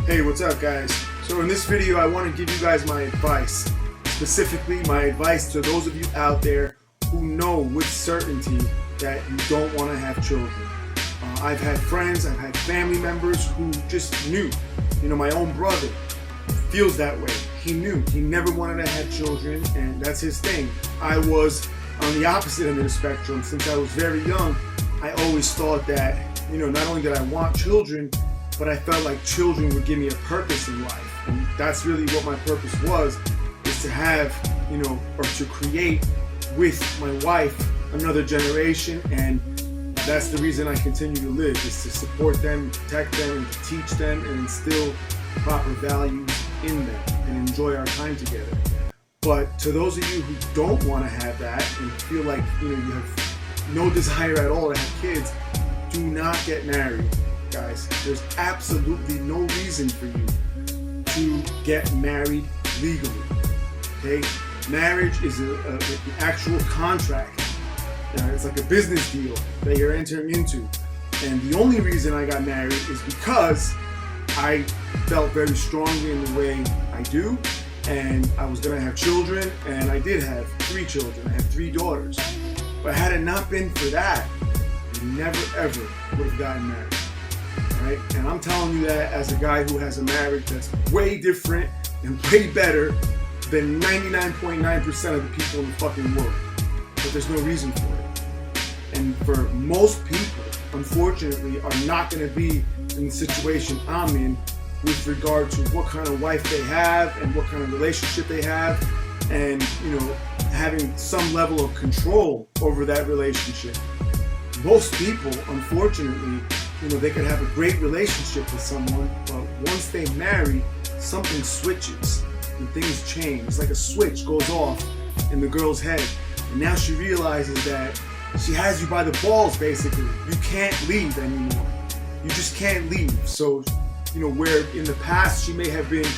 Hey, what's up guys? So in this video I want to give you guys my advice. Specifically my advice to those of you out there who know with certainty that you don't want to have children. I've had friends, I've had family members who just knew. You know, my own brother feels that way. He knew. He never wanted to have children, and that's his thing. I was on the opposite end of the spectrum. Since I was very young, I always thought that, you know, not only did I want children, but I felt like children would give me a purpose in life. And that's really what my purpose was, is to have, you know, or to create with my wife another generation. And that's the reason I continue to live, is to support them, protect them, and to teach them and instill proper values in them and enjoy our time together. But to those of you who don't want to have that and feel like, you know, you have no desire at all to have kids, do not get married. Guys, there's absolutely no reason for you to get married legally. Okay, marriage is an actual contract. It's like a business deal that you're entering into. And the only reason I got married is because I felt very strongly in the way I do, and I was gonna have children, and I did have 3 children. I had 3 daughters. But had it not been for that, I never ever would have gotten married. Right? And I'm telling you that as a guy who has a marriage that's way different and way better than 99.9% of the people in the fucking world. But there's no reason for it. And for most people, unfortunately, are not going to be in the situation I'm in with regard to what kind of wife they have and what kind of relationship they have, and, you know, having some level of control over that relationship. Most people, unfortunately, you know, they could have a great relationship with someone, but once they marry, something switches and things change. It's like a switch goes off in the girl's head, and now she realizes that she has you by the balls, basically. You can't leave anymore. You just can't leave. So, you know, where in the past she may have been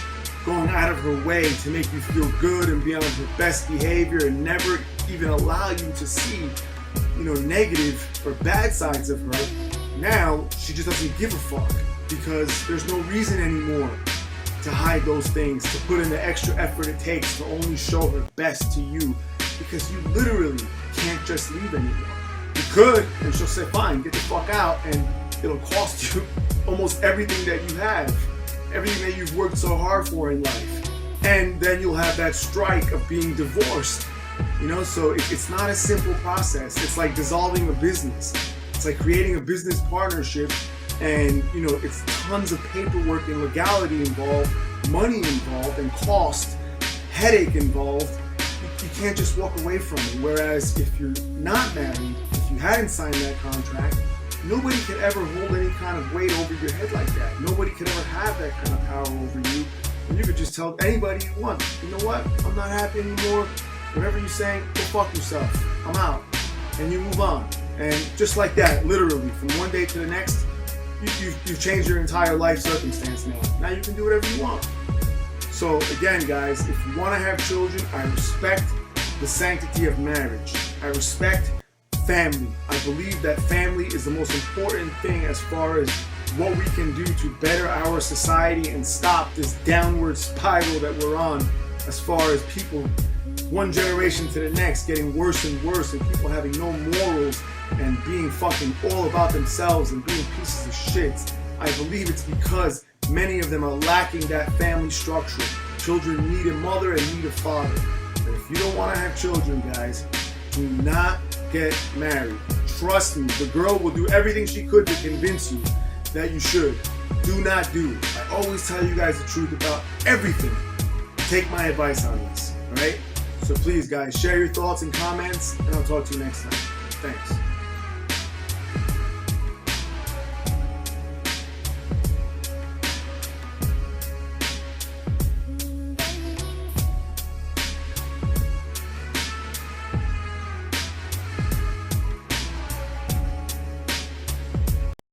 going out of her way to make you feel good and be on her best behavior and never even allow you to see, you know, negative or bad sides of her, now she just doesn't give a fuck, because there's no reason anymore to hide those things, to put in the extra effort it takes to only show her best to you, because you literally can't just leave anymore. You could, and she'll say, fine, get the fuck out, and it'll cost you almost everything that you have, everything that you've worked so hard for in life. And then you'll have that strike of being divorced. You know, so it's not a simple process. It's like dissolving a business. It's like creating a business partnership, and, you know, it's tons of paperwork and legality involved, money involved, and cost, headache involved. You can't just walk away from it. Whereas if you're not married, if you hadn't signed that contract, nobody could ever hold any kind of weight over your head like that. Nobody could ever have that kind of power over you. And you could just tell anybody you want, you know what, I'm not happy anymore. Whatever you're saying, go fuck yourself. I'm out. And you move on. And just like that, literally, from one day to the next, you've changed your entire life circumstance now. Now you can do whatever you want. So again, guys, if you want to have children, I respect the sanctity of marriage. I respect family. I believe that family is the most important thing as far as what we can do to better our society and stop this downward spiral that we're on, as far as people, one generation to the next, getting worse and worse, and people having no morals and being fucking all about themselves and being pieces of shit. I believe it's because many of them are lacking that family structure. Children need a mother and need a father. But if you don't want to have children, guys, do not get married. Trust me, the girl will do everything she could to convince you that you should. Do not do it. I always tell you guys the truth about everything. Take my advice on this, alright? So please, guys, share your thoughts and comments, and I'll talk to you next time. Thanks.